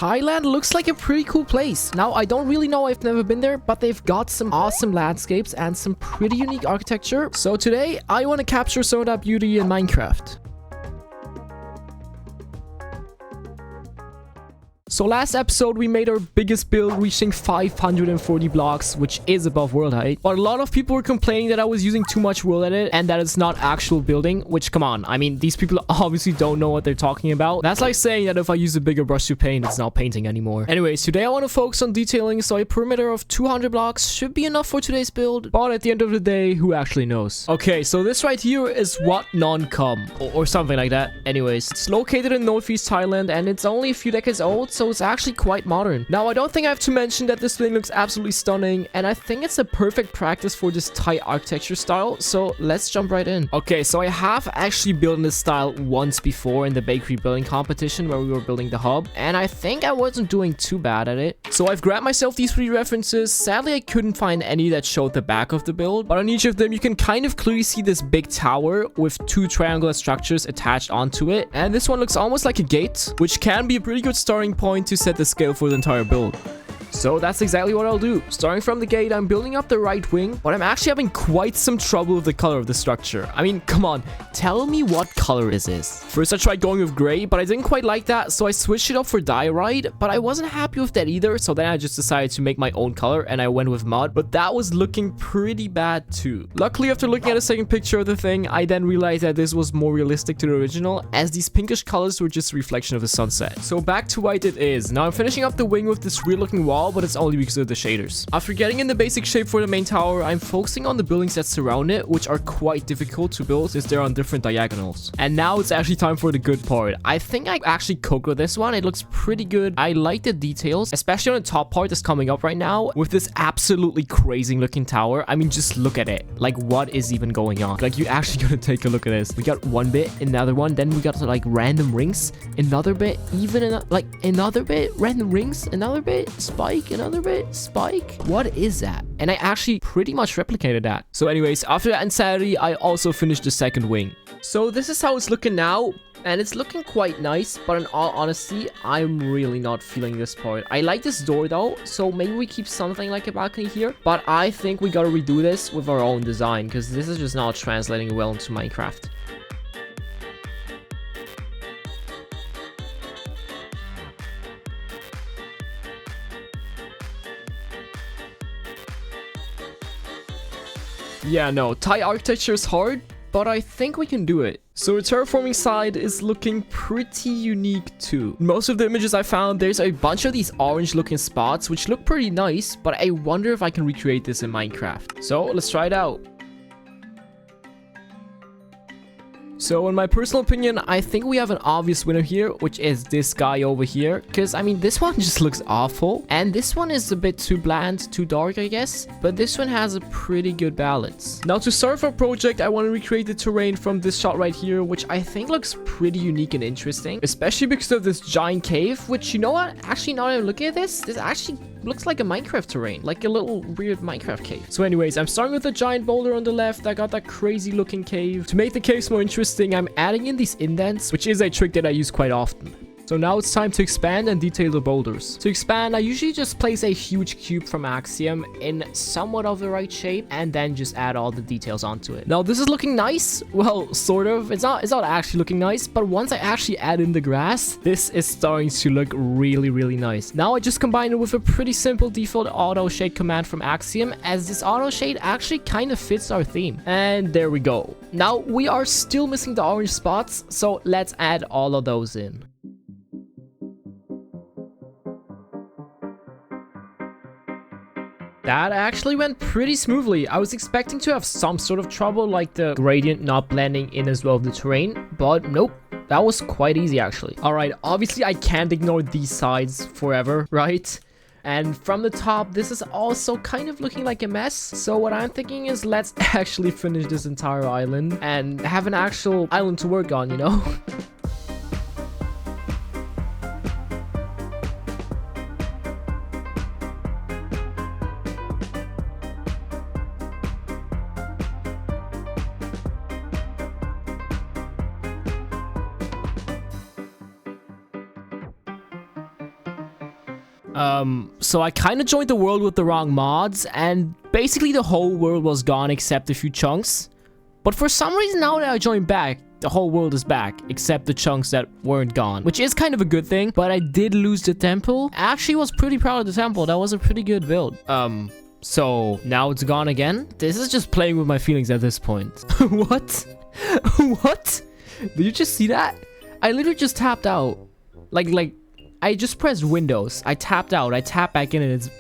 Thailand looks like a pretty cool place. Now, I don't really know, I've never been there, but they've got some awesome landscapes and some pretty unique architecture. So today, I want to capture some of that beauty in Minecraft. So last episode, we made our biggest build, reaching 540 blocks, which is above world height. But a lot of people were complaining that I was using too much wool at it and that it's not actual building, which, come on, I mean, these people obviously don't know what they're talking about. That's like saying that if I use a bigger brush to paint, it's not painting anymore. Anyways, today I want to focus on detailing, so a perimeter of 200 blocks should be enough for today's build. But at the end of the day, who actually knows? Okay, so this right here is Wat Non Kum, or something like that. Anyways, it's located in northeast Thailand and it's only a few decades old, so it's actually quite modern. Now, I don't think I have to mention that this thing looks absolutely stunning, and I think it's a perfect practice for this Thai architecture style, so let's jump right in. Okay, so I have actually built in this style once before in the bakery building competition where we were building the hub, and I think I wasn't doing too bad at it. So I've grabbed myself these 3 references. Sadly, I couldn't find any that showed the back of the build, but on each of them, you can kind of clearly see this big tower with 2 triangular structures attached onto it, and this one looks almost like a gate, which can be a pretty good starting point to set the scale for the entire build. So that's exactly what I'll do. Starting from the gate, I'm building up the right wing, but I'm actually having quite some trouble with the color of the structure. I mean, come on, tell me what color is this? First, I tried going with gray, but I didn't quite like that, so I switched it up for diorite, but I wasn't happy with that either, so then I just decided to make my own color, and I went with mud, but that was looking pretty bad too. Luckily, after looking at a second picture of the thing, I then realized that this was more realistic to the original, as these pinkish colors were just a reflection of the sunset. So back to white it is. Now I'm finishing up the wing with this weird looking wall, but it's only because of the shaders. After getting in the basic shape for the main tower, I'm focusing on the buildings that surround it, which are quite difficult to build since they're on different diagonals. And now it's actually time for the good part. I think I actually cooked this one. It looks pretty good. I like the details, especially on the top part that's coming up right now with this absolutely crazy looking tower. I mean, just look at it. Like, what is even going on? Like, you actually gotta take a look at this. We got one bit, another one, then we got like random rings, another bit, like another bit, random rings, another bit, spike, another bit, spike. What is that? And I actually pretty much replicated that. So anyways, after that insanity, I also finished the second wing. So this is how it's looking now, and it's looking quite nice, but in all honesty, I'm really not feeling this part. I like this door though, so maybe we keep something like a balcony here, but I think we gotta redo this with our own design, because this is just not translating well into Minecraft. Yeah, no, Thai architecture is hard, but I think we can do it. So the terraforming side is looking pretty unique too. In most of the images I found, there's a bunch of these orange looking spots, which look pretty nice, but I wonder if I can recreate this in Minecraft. So let's try it out. So in my personal opinion, I think we have an obvious winner here, which is this guy over here. Because, I mean, this one just looks awful. And this one is a bit too bland, too dark, I guess. But this one has a pretty good balance. Now, to start our project, I want to recreate the terrain from this shot right here, which I think looks pretty unique and interesting. Especially because of this giant cave, which, you know what? Actually, now that I'm looking at this actually looks like a Minecraft terrain, like a little weird Minecraft cave. So anyways, I'm starting with a giant boulder on the left. I got that crazy looking cave. To make the caves more interesting, I'm adding in these indents, which is a trick that I use quite often. So now it's time to expand and detail the boulders. To expand, I usually just place a huge cube from Axiom in somewhat of the right shape and then just add all the details onto it. Now this is looking nice. Well, sort of. It's not actually looking nice, but once I actually add in the grass, this is starting to look really, really nice. Now I just combine it with a pretty simple default auto shade command from Axiom, as this auto shade actually kind of fits our theme. And there we go. Now we are still missing the orange spots, so let's add all of those in. That actually went pretty smoothly. I was expecting to have some sort of trouble, like the gradient not blending in as well with the terrain, but nope. That was quite easy actually. Alright, obviously I can't ignore these sides forever, right? And from the top, this is also kind of looking like a mess. So what I'm thinking is let's actually finish this entire island and have an actual island to work on, you know? So I kind of joined the world with the wrong mods, and basically the whole world was gone except a few chunks. But for some reason, now that I joined back, the whole world is back, except the chunks that weren't gone, which is kind of a good thing. But I did lose the temple. I actually was pretty proud of the temple. That was a pretty good build. So now it's gone again. This is just playing with my feelings at this point. What? What? Did you just see that? I literally just tapped out. Like, I just pressed Windows. I tapped out. I tapped back in and it's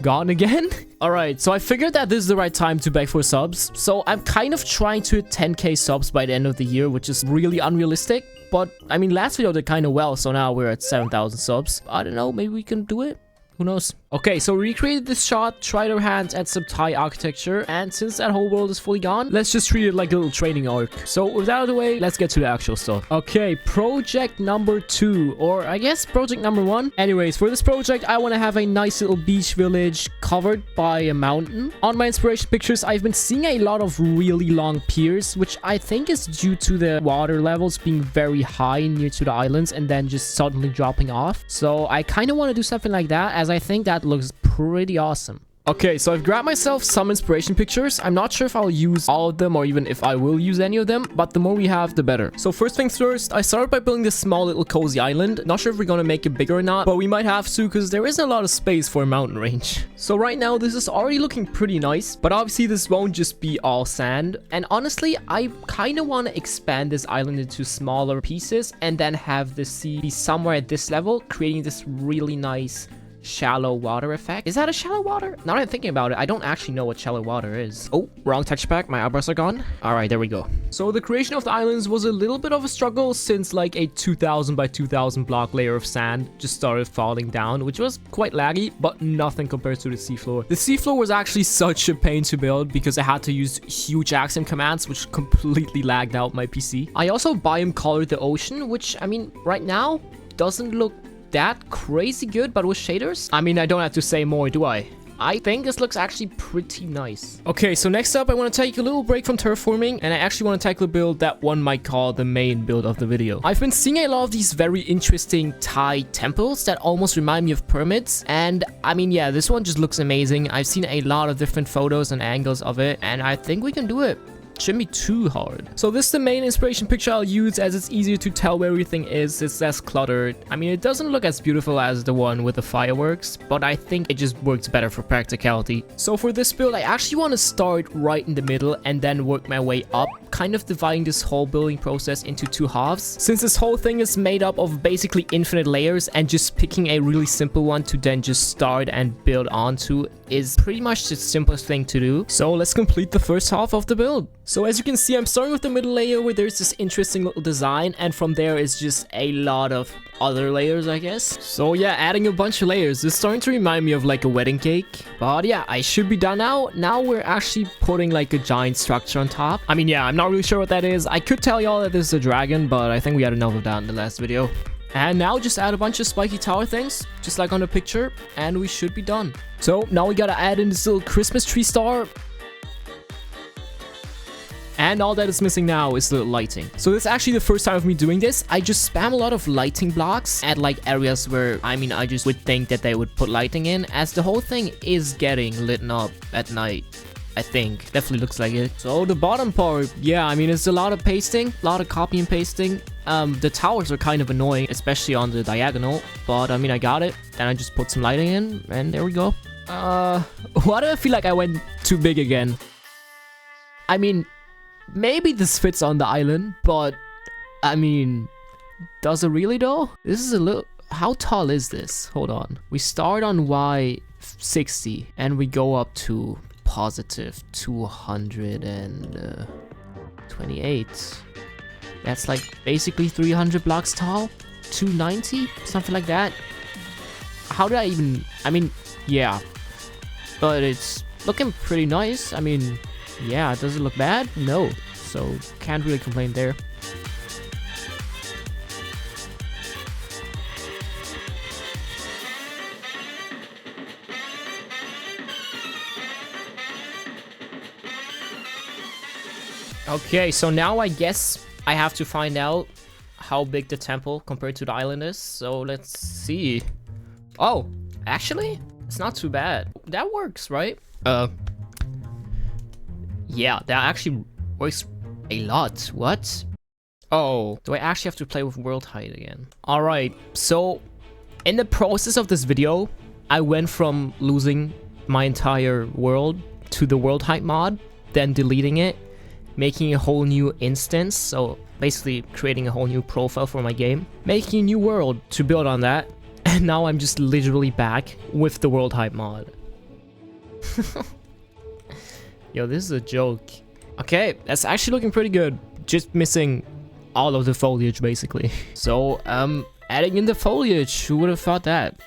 gone again. Alright, so I figured that this is the right time to beg for subs. So I'm kind of trying to hit 10k subs by the end of the year, which is really unrealistic. But, I mean, last video did kind of well, so now we're at 7,000 subs. I don't know, maybe we can do it? Who knows? Okay, so recreated this shot, tried our hands at some Thai architecture, and since that whole world is fully gone, let's just treat it like a little training arc. So with that out of the way, let's get to the actual stuff. Okay, project number 2, or I guess project number 1. Anyways, for this project, I want to have a nice little beach village covered by a mountain. On my inspiration pictures, I've been seeing a lot of really long piers, which I think is due to the water levels being very high near to the islands and then just suddenly dropping off. So I kind of want to do something like that, as I think that looks pretty awesome. Okay, so I've grabbed myself some inspiration pictures. I'm not sure if I'll use all of them or even if I will use any of them, but the more we have, the better. So first things first, I started by building this small little cozy island. Not sure if we're gonna make it bigger or not, but we might have to because there isn't a lot of space for a mountain range. So right now, this is already looking pretty nice, but obviously this won't just be all sand. And honestly, I kind of want to expand this island into smaller pieces and then have the sea be somewhere at this level, creating this really nice shallow water effect. Is that a shallow water? Now that I'm thinking about it, I don't actually know what shallow water is. Oh, wrong texture pack. My eyebrows are gone. All right, there we go. So the creation of the islands was a little bit of a struggle since like a 2000 by 2000 block layer of sand just started falling down, which was quite laggy, but nothing compared to the seafloor. The seafloor was actually such a pain to build because I had to use huge accent commands, which completely lagged out my PC. I also biome colored the ocean, which I mean, right now doesn't look that crazy good, but with shaders, I mean, I don't have to say more, do I? I think this looks actually pretty nice. Okay, so next up, I want to take a little break from terraforming, and I actually want to tackle a build that one might call the main build of the video. I've been seeing a lot of these very interesting Thai temples that almost remind me of pyramids, and I mean, yeah, this one just looks amazing. I've seen a lot of different photos and angles of it, and I think we can do it. Shouldn't be too hard. So this is the main inspiration picture I'll use, as it's easier to tell where everything is. It's less cluttered. I mean, it doesn't look as beautiful as the one with the fireworks, but I think it just works better for practicality. So for this build, I actually want to start right in the middle and then work my way up, kind of dividing this whole building process into 2 halves. Since this whole thing is made up of basically infinite layers, and just picking a really simple one to then just start and build onto is pretty much the simplest thing to do. So let's complete the first half of the build. So as you can see, I'm starting with the middle layer where there's this interesting little design, and from there is just a lot of other layers, I guess. So yeah, adding a bunch of layers. It's starting to remind me of like a wedding cake. But yeah, I should be done now. Now we're actually putting like a giant structure on top. I mean, yeah, I'm not really sure what that is. I could tell y'all that this is a dragon, but I think we had enough of that in the last video. And now just add a bunch of spiky tower things, just like on the picture, and we should be done. So now we gotta add in this little Christmas tree star. And all that is missing now is the lighting. So this is actually the first time of me doing this. I just spam a lot of lighting blocks at like areas where, I mean, I just would think that they would put lighting in, as the whole thing is getting lit up at night. I think. Definitely looks like it. So the bottom part, yeah, I mean, it's a lot of pasting, a lot of copy and pasting. The towers are kind of annoying, especially on the diagonal, but I mean, I got it. Then I just put some lighting in, and there we go. Why do I feel like I went too big again? I mean, maybe this fits on the island, but I mean, does it really though? This is a little... How tall is this? Hold on. We start on Y60 and we go up to positive 228. That's like basically 300 blocks tall. 290? Something like that. How did I even... I mean, yeah. But it's looking pretty nice. I mean, yeah, does it look bad? No. So, can't really complain there. Okay, so now I guess I have to find out how big the temple compared to the island is. So let's see. Oh, Actually, it's not too bad. That works, right? Yeah, that actually works a lot. What? Oh, do I actually have to play with world height again? All right, so in the process of this video, I went from losing my entire world to the world height mod, then deleting it, making a whole new instance, so basically creating a whole new profile for my game, making a new world to build on that, and now I'm just literally back with the world height mod. Yo, this is a joke. Okay, that's actually looking pretty good. Just missing all of the foliage, basically. So, adding in the foliage, who would have thought that?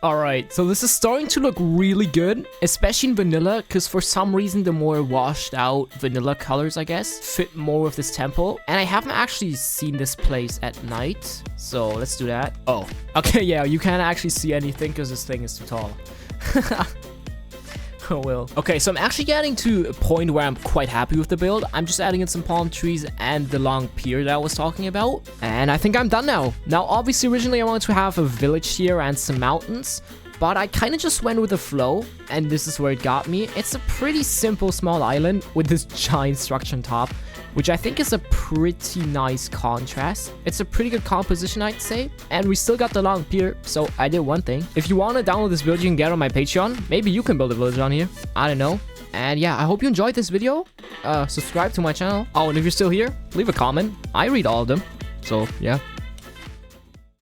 Alright, so this is starting to look really good, especially in vanilla, because for some reason the more washed out vanilla colors, I guess, fit more with this temple. And I haven't actually seen this place at night, so let's do that. Oh, okay, yeah, you can't actually see anything because this thing is too tall. Oh well. Okay, so I'm actually getting to a point where I'm quite happy with the build. I'm just adding in some palm trees and the long pier that I was talking about. And I think I'm done now. Now, obviously, originally I wanted to have a village here and some mountains, but I kind of just went with the flow, and this is where it got me. It's a pretty simple small island with this giant structure on top, which I think is a pretty nice contrast. It's a pretty good composition, I'd say. And we still got the long pier, so I did one thing. If you want to download this build, you can get it on my Patreon. Maybe you can build a village on here. I don't know. And yeah, I hope you enjoyed this video. Subscribe to my channel. Oh, and if you're still here, leave a comment. I read all of them. So yeah.